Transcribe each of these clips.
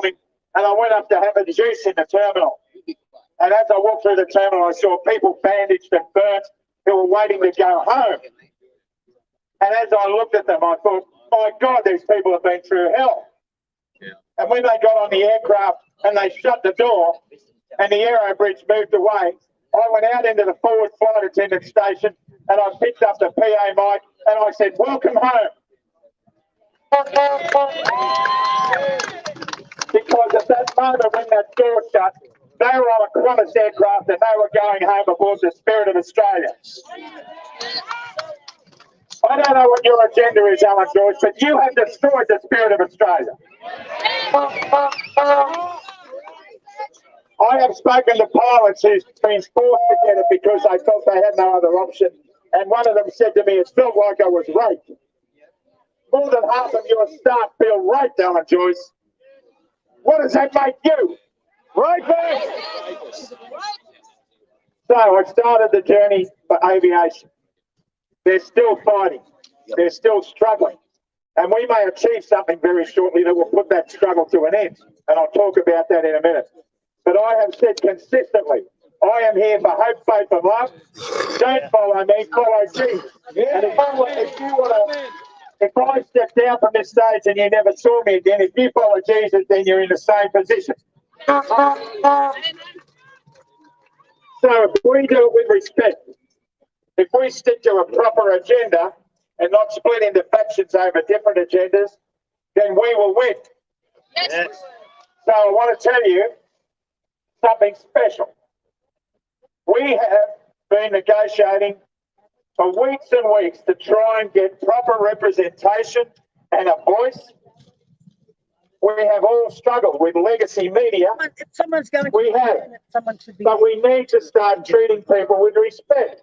from him, and I went up to have a juice in the terminal. And as I walked through the terminal, I saw people bandaged and burnt who were waiting to go home. And as I looked at them, I thought, my God, these people have been through hell. Yeah. And when they got on the aircraft and they shut the door and the aero bridge moved away, I went out into the forward flight attendant station and I picked up the PA mic and I said, welcome home. Because at that moment when that door shut, they were on a Qantas aircraft and they were going home aboard the Spirit of Australia. I don't know what your agenda is, Alan George, but you have destroyed the Spirit of Australia. I have spoken to pilots who've been forced to get it because they felt they had no other option, and one of them said to me, it felt like I was raped. More than half of your staff feel raped, Alan Joyce. What does that make you? Rapist! So I started the journey for aviation. They're still fighting. They're still struggling. And we may achieve something very shortly that will put that struggle to an end. And I'll talk about that in a minute. But I have said consistently, I am here for hope, faith and love. Don't follow me, follow Jesus. And if I step down from this stage and you never saw me again, if you follow Jesus, then you're in the same position. So if we do it with respect, if we stick to a proper agenda and not split into factions over different agendas, then we will win. Yes. So I want to tell you something special. We have been negotiating for weeks and weeks to try and get proper representation and a voice. We have all struggled with legacy media. If someone's going to we have, someone should be, but we need to start treating people with respect.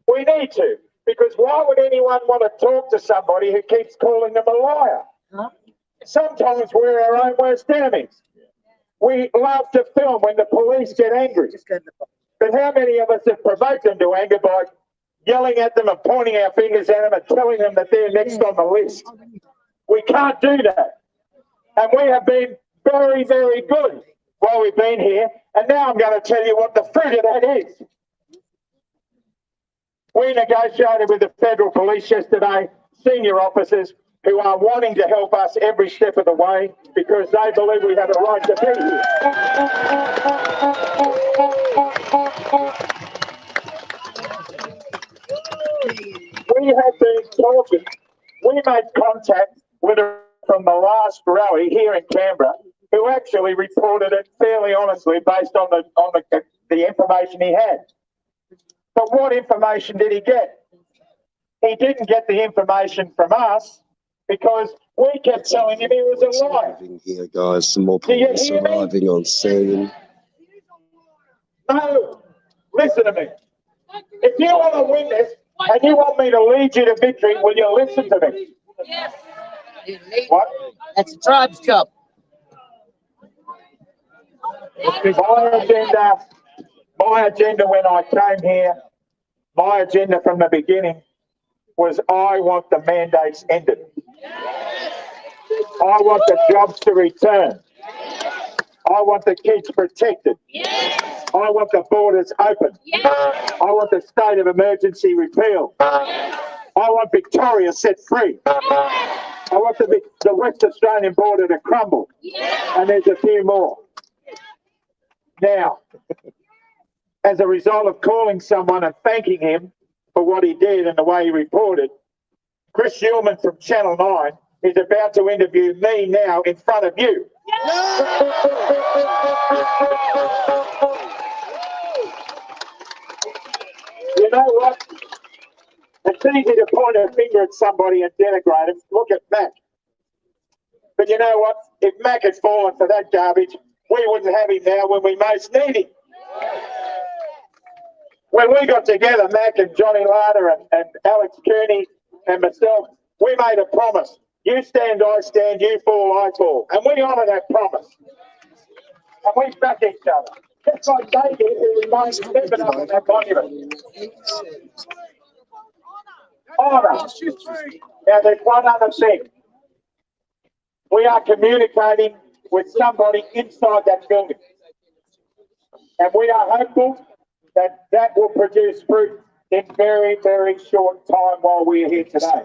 We need to, because why would anyone want to talk to somebody who keeps calling them a liar? Huh? Sometimes we're our own worst enemies. We love to film when the police get angry. But how many of us have provoked them to anger by yelling at them and pointing our fingers at them and telling them that they're next on the list? We can't do that. And we have been very, very good while we've been here. And now I'm going to tell you what the fruit of that is. We negotiated with the Federal Police yesterday, senior officers who are wanting to help us every step of the way because they believe we have a right to be here. We have been talking. We made contact with her from the last rally here in Canberra, who actually reported it fairly honestly based on the information he had. But what information did he get? He didn't get the information from us because we kept telling him he was a liar. Here, guys, some more police arriving on scene. No, listen to me. If you want to win this and you want me to lead you to victory, will you listen to me? yes. What? That's the tribe's job. My agenda when I came here, my agenda from the beginning was I want the mandates ended. I want the jobs to return. I want the kids protected. I want the borders open. I want the state of emergency repealed. I want Victoria set free. I want the West Australian border to crumble. And there's a few more. Now, as a result of calling someone and thanking him for what he did and the way he reported, Chris Ullman from Channel 9 is about to interview me now in front of you. You know what? It's easy to point a finger at somebody and denigrate him. Look at Mac. But you know what? If Mac had fallen for that garbage, we wouldn't have him now when we most need him. When we got together, Mac and Johnny Larder and Alex Kearney and myself, we made a promise. You stand, I stand, you fall, I fall. And we honour that promise. And we back each other. Just like David, who remains stepping up in that monument. Honour. Now, there's one other thing. We are communicating with somebody inside that building. And we are hopeful that that will produce fruit in very, very short time while we're here today.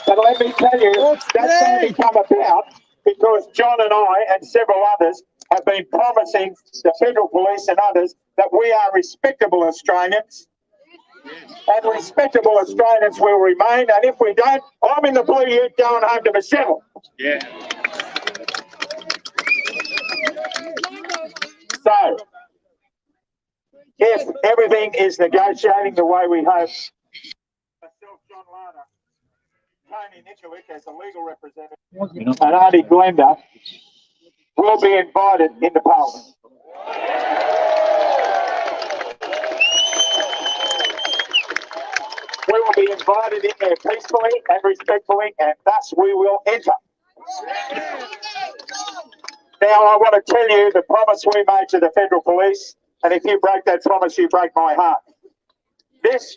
But let me tell you, that's only come about because John and I and several others have been promising the federal police and others that we are respectable Australians. And respectable Australians will remain. And if we don't, I'm in the blue ute going home to Michelle. Yeah. So, if everything is negotiating the way we hope, myself, John Larder, Tony Nicholik as a legal representative, and Auntie Glenda will be invited into Parliament. We will be invited in there peacefully and respectfully, and thus we will enter. Now, I want to tell you the promise we made to the federal police, and if you break that promise, you break my heart. This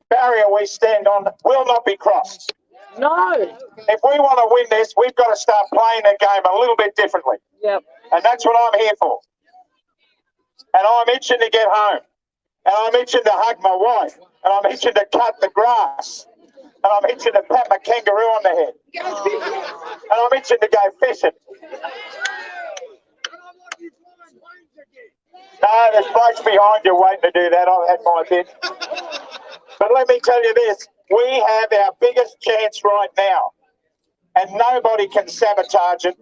barrier we stand on will not be crossed. No. If we want to win this, we've got to start playing the game a little bit differently. Yep. And that's what I'm here for. And I'm itching to get home. And I'm itching to hug my wife. And I'm itching to cut the grass. And I'm itching to pat my kangaroo on the head. And I'm itching to go fishing. No, there's blokes behind you waiting to do that. I've had my bit. But let me tell you this. We have our biggest chance right now. And nobody can sabotage it.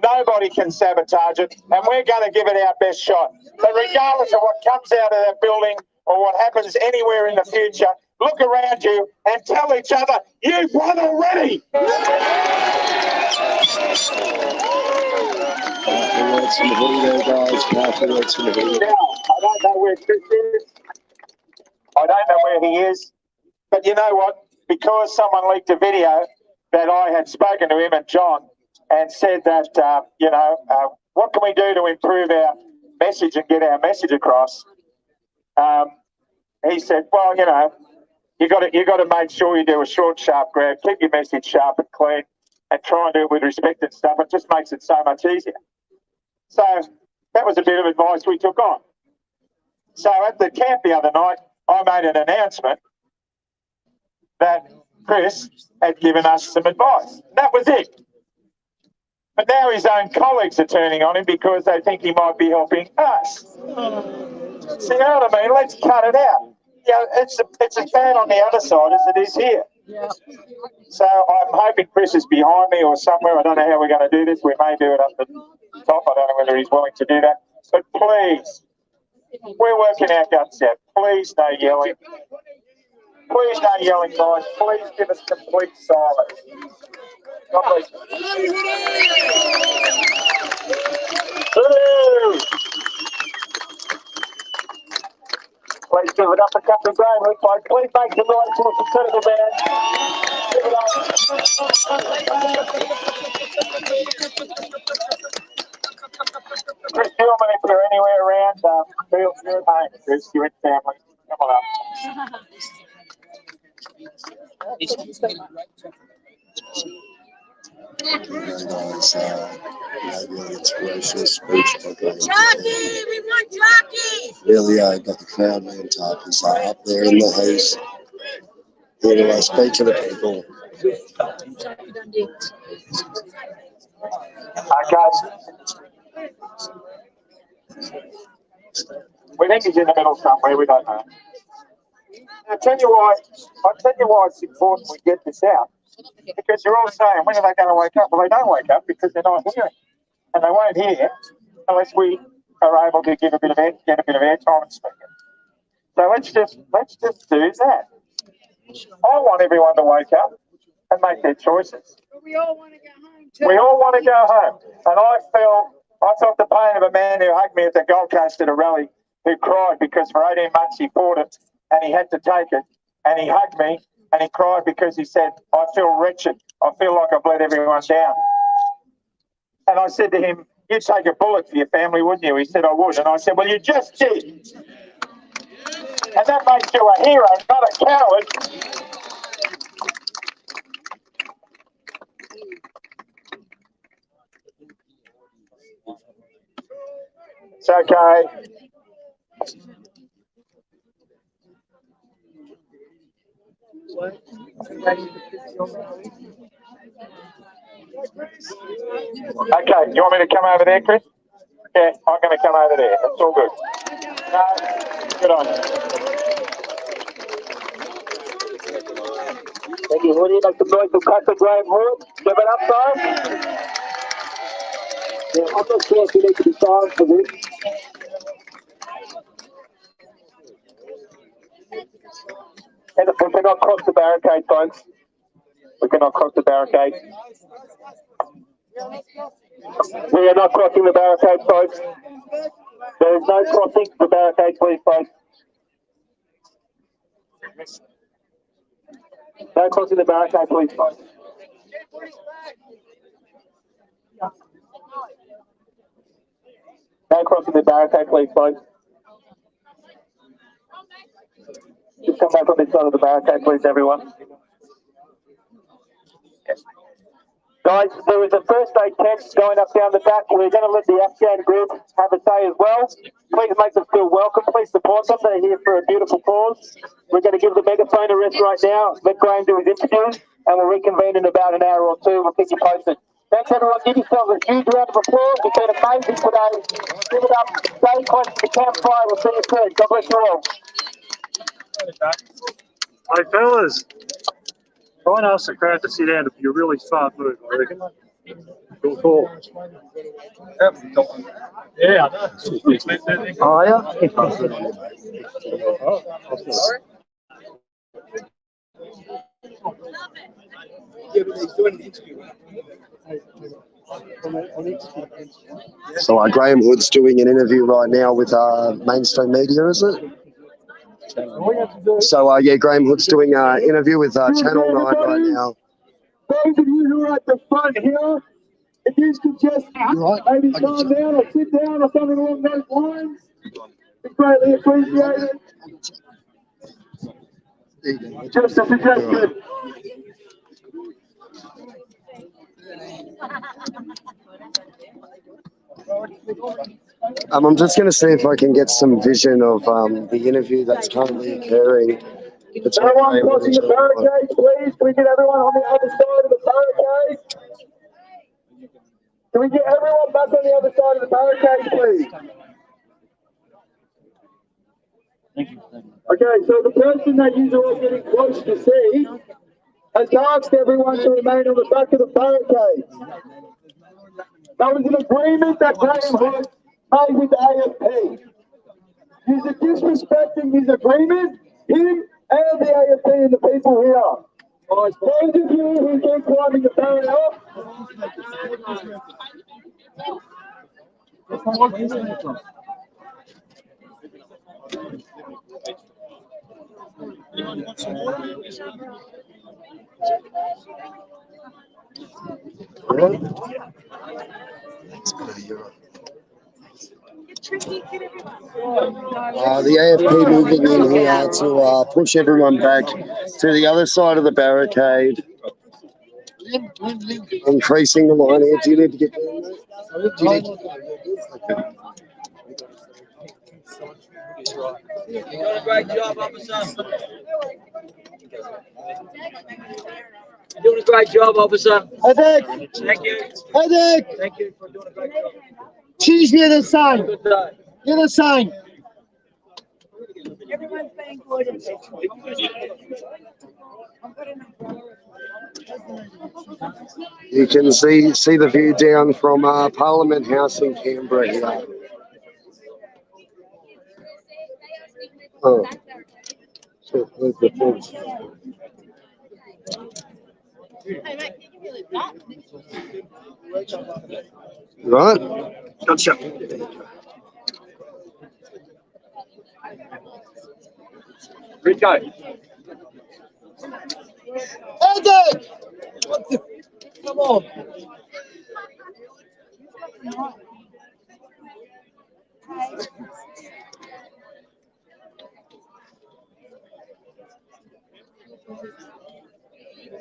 Nobody can sabotage it. And we're going to give it our best shot. But regardless of what comes out of that building or what happens anywhere in the future, look around you and tell each other, you've won already. Powerful words from the Hoodie there, guys. Powerful words from the Hoodie. Now, I don't know where Chris is. I don't know where he is. But you know what? Because someone leaked a video that I had spoken to him and John and said that, what can we do to improve our message and get our message across? He said, well, you got to make sure you do a short, sharp grab, keep your message sharp and clean, and try and do it with respect and stuff. It just makes it so much easier. So that was a bit of advice we took on. So at the camp the other night, I made an announcement that Chris had given us some advice. That was it. But now his own colleagues are turning on him because they think he might be helping us. See, you know what I mean? Let's cut it out. It's as bad on the other side as it is here. Yeah. So I'm hoping Chris is behind me or somewhere. I don't know how we're going to do this. We may do it up the top. I don't know whether he's willing to do that. But please, we're working our guts out. Please no yelling. Please no yelling, guys. Please give us complete silence. God bless you. Woo! Please give it up for Captain Graham. Looks like please make some noise for the Senator man. Give it up. Chris Gilman, if you're anywhere around, feel free at home. Chris, you're in family. Come on up. Really inspirational speech by Graham. Jockey, we want jockey. Really, got the crowd man type. He's up there in the house. Anyway, speak to the people. Okay. We think he's in the middle somewhere. We don't know. I'll tell you why it's important we get this out. Because you're all saying, when are they going to wake up? Well, they don't wake up because they're not hearing. And they won't hear unless we are able to get a bit of airtime and speak it. So let's just do that. I want everyone to wake up and make their choices. But we all want to go home too. We all want to go home. And I felt the pain of a man who hugged me at the Gold Coast at a rally, who cried because for 18 months he fought it and he had to take it. And he hugged me and he cried because he said, I feel wretched. I feel like I've let everyone down. And I said to him, you'd take a bullet for your family, wouldn't you? He said, I would. And I said, well, you just did. And that makes you a hero, not a coward. It's okay. Okay, you want me to come over there, Chris? Yeah, I'm going to come over there. It's all good. No, good on you. Thank you, Hoodie. Make the noise to cut the Graham Hood. Give it up, guys. Yeah, I'm not sure if you need to be silent for this. And we cannot cross the barricade, folks. We cannot cross the barricade. We are not crossing the barricade, folks. There is no crossing the barricade, please, folks. No crossing the barricade, please, folks. No crossing the barricade, please, folks. Just come back on this side of the barricade, please, everyone. Guys, there is a first aid tent going up down the back. We're going to let the Afghan group have a say as well. Please make them feel welcome. Please support them. They're here for a beautiful cause. We're going to give the megaphone a rest right now. Let Graham do his interview, and we'll reconvene in about an hour or two. We'll keep you posted. Thanks, everyone. Give yourselves a huge round of applause. You've been amazing today. Give it up. Stay close to the campfire. We'll see you soon. God bless you all. Hey, fellas. Try and ask the crowd to sit down. It'd be a really smart move, I reckon. Good call. Yeah, I know. Oh, yeah? So Graham Hood's doing an interview right now with mainstream media, is it? So yeah, Graham Hood's doing an interview with Channel 9 right now. Those of you who are at the front here, if you could just maybe calm down or sit down or something along those lines, it's greatly appreciated. Just a suggestion. I'm just going to see if I can get some vision of the interview that's currently occurring. Everyone crossing the barricades, please. Can we get everyone on the other side of the barricade? Can we get everyone back on the other side of the barricade, please? Okay, so the person that you're all getting close to see has asked everyone to remain on the back of the barricade. That was an agreement that Graham Hood made with the AFP. He's disrespecting his agreement, him and the AFP and the people here. Those of you who keep climbing the barrier, the AFP moving in here to push everyone back to the other side of the barricade, increasing the line here. Do you need to get down there? Do you need to... You're doing a great job, officer. You're doing a great job, officer. Hey, Dick. Thank you. Hey, Dick. Thank you for doing a great job. Cheese near the sign. Good day. Near the sign. Everyone's being good. You can see the view down from Parliament House in Canberra here. Oh. So, where's the fence? Right? Gotcha. Rico. Hey, Dick. Come on.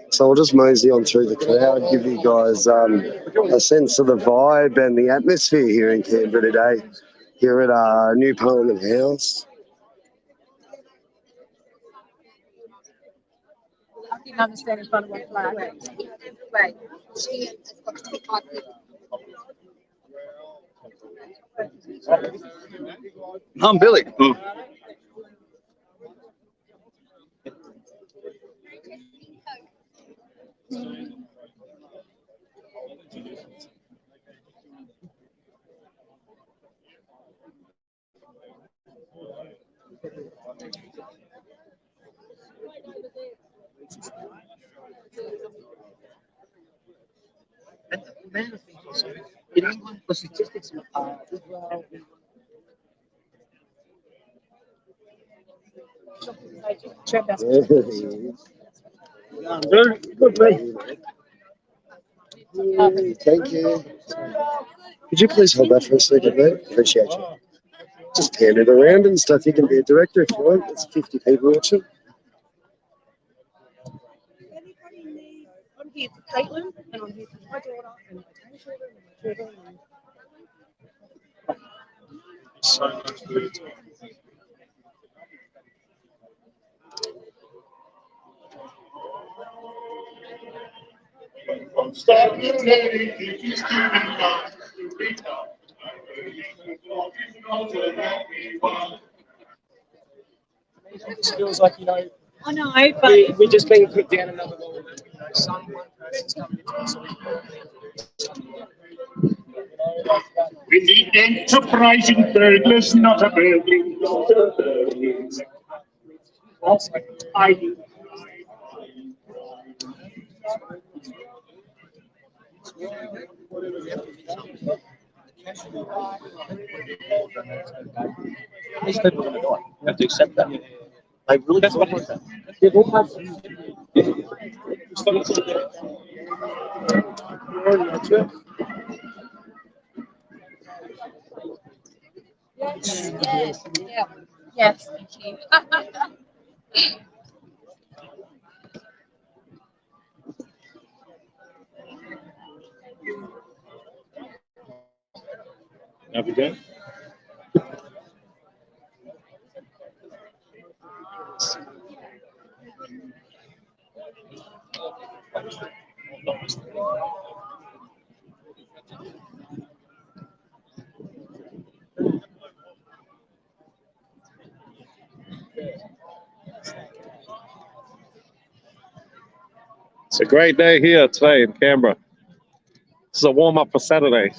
So I'll just mosey on through the crowd, give you guys a sense of the vibe and the atmosphere here in Canberra today. here at New Parliament House. I didn't understand in front of one flag. Right. I'm Billy. In England, the statistics are well. Good, mate. Thank you. Could you please hold that for a second, mate? Appreciate you. Just pan it around and stuff. You can be a director if you want. There's 50 people watching. I'm here for Caitlin, and I'm here for my daughter, and my grandchildren, and my children. So much for your time. Stop the day, if you still got to be tough. It feels like, you know, I know, but we're just being put down another level. You know, some one person's coming into us. We need enterprising burglars, not a burgling. I do. These people are going to die. You have to accept that. They really that's what it is. yes, thank you. Have a go. It's a great day here today in Canberra. This is a warm-up for Saturday.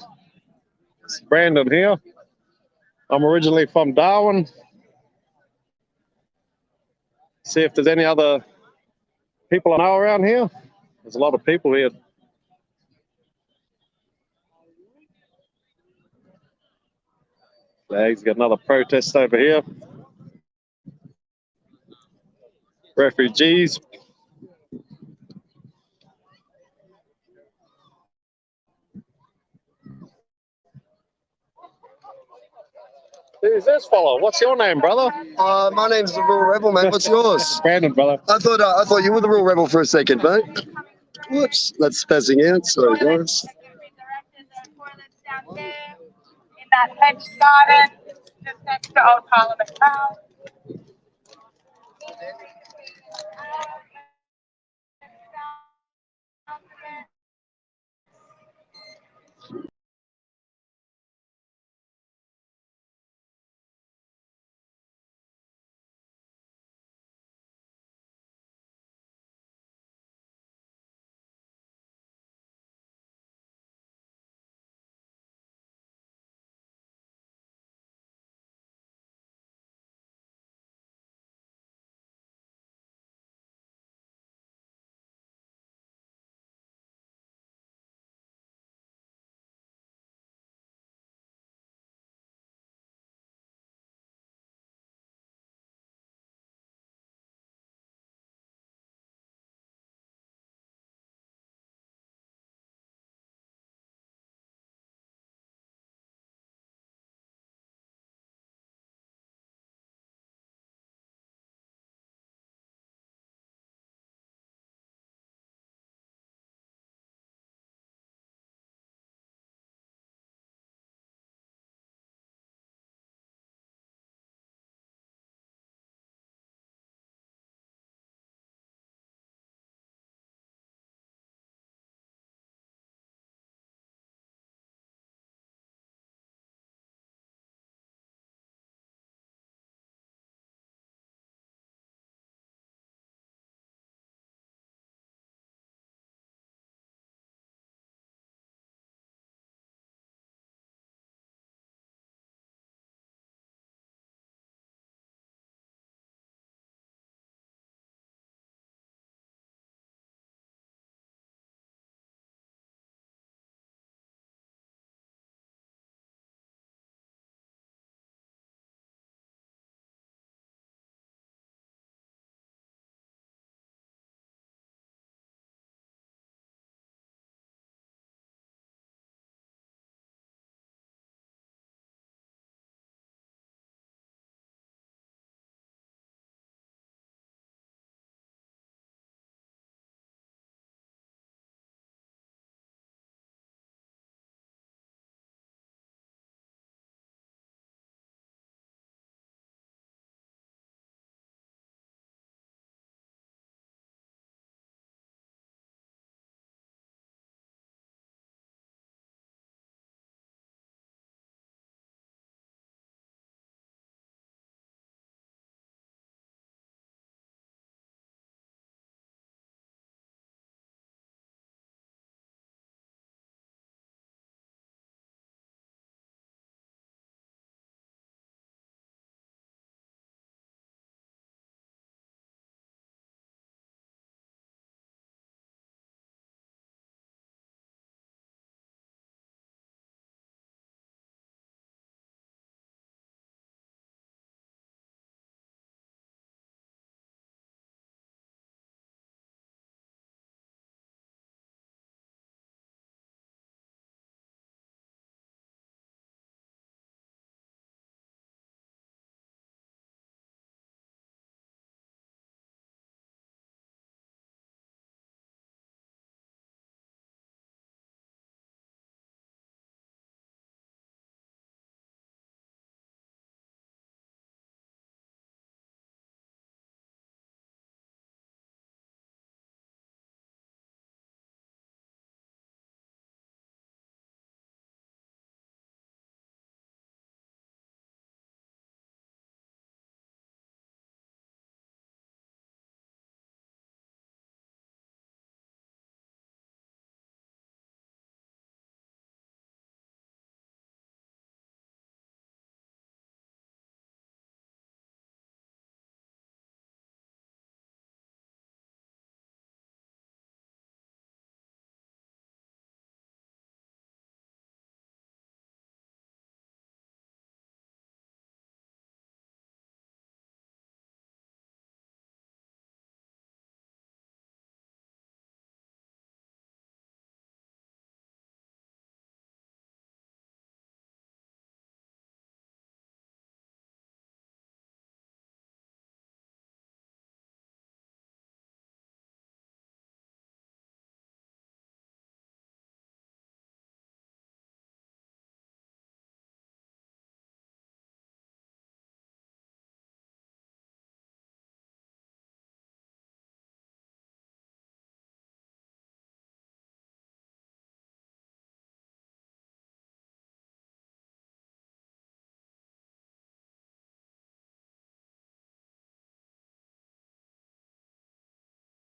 It's Brandon here. I'm originally from Darwin. See if there's any other people I know around here. There's a lot of people here. He's got another protest over here. Refugees. Who's this fellow? What's your name, brother? My name's the Rural Rebel, mate. What's yours? Brandon, brother. I thought you were the Rural Rebel for a second, mate. Whoops, that's spazzing out. Sorry, guys. In that hedge garden, just next to Old Parliament House.